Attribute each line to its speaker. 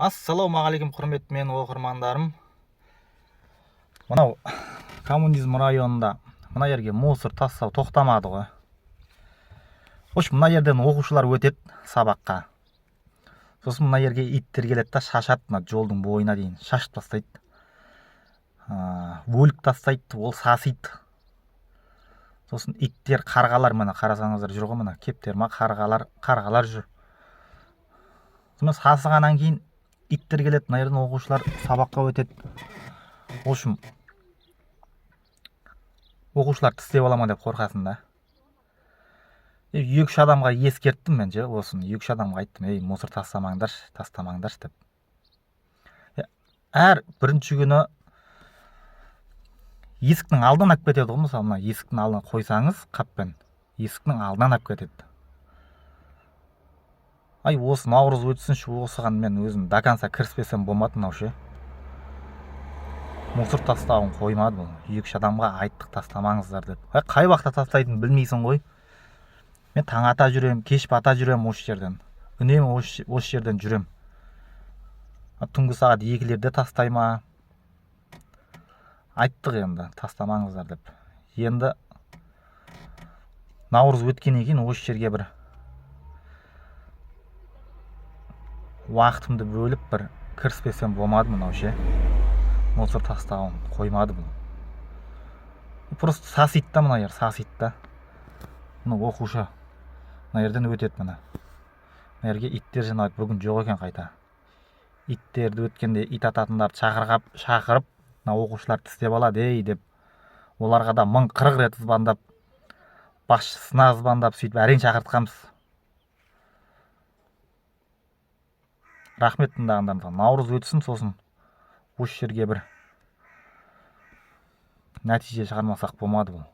Speaker 1: Ассалаумағалейкум құрметті менің оқырмандарым. Мынау коммунизм районында мына жерге мусор тастау тоқтамады ғой. Хош, мына жерден оқушылар өтеді сабаққа. Сосын мына жерге иттер келеді да шашады, мына жолдың бойына дейін шашып тастайды. Бөліп тастайды, ол сасиды. Сосын иттер, қарғалар, мына қарасаңыздар жүр ғой, мына кептер ма, қарғалар жүр. Сосын сасығаннан кейін иттер келеді, мына жерден оқушылар сабаққа өтеді. В общем, оқушылар тістеп ала ма деп қорқасың да. 2-3 адамға ескерттім мен же, осыны 2-3 адамға айттым, мусор тастамаңдаршы деп. Әр бірінші күні есіктің алдынан алып кетеді ғой, мысалы, мына есіктің алдына қойсаңыз, қаппен есіктің алдынан алып кетеді. Осы наурыз өтсінші, осыған мен өзім до конца кіріспесем болмады мынау ше. Мусор тастауын қоймады бұл. 2-3 адамға айттық тастамаңыздар деп. Қай уақытта тастайтынын білмейсің ғой. Мен таң ата жүрем, кеш бата жүрем осы жерден. Үнемі осы жерден жүрем. Түнгі сағат 2-лерде тастай ма? Айттық енді тастамаңыздар деп. Енді наурыз өткеннен кейін осы жерге бір уақытымды бөліп бір кіріспесем болмады мынау ше. Мусор тастауын қоймады бұл. Просто сасиды да, мына жер сасиды да. Мына оқушы мына жерден өтеді мына. Мына жерге иттер жиналады, бүгін жоқ екен қайта. Иттерді өткенде ит ататындарды шақырып, мына оқушылар тістеп алады деп. Оларға да 1040 рет звондап, басшысына звондап, сөйтіп әрең шақыртқанбыз. Рахмет тыңдағандарыңызға. Наурыз өтсін, сосын осы жерге бір нәтиже шығармасақ болмады бұл.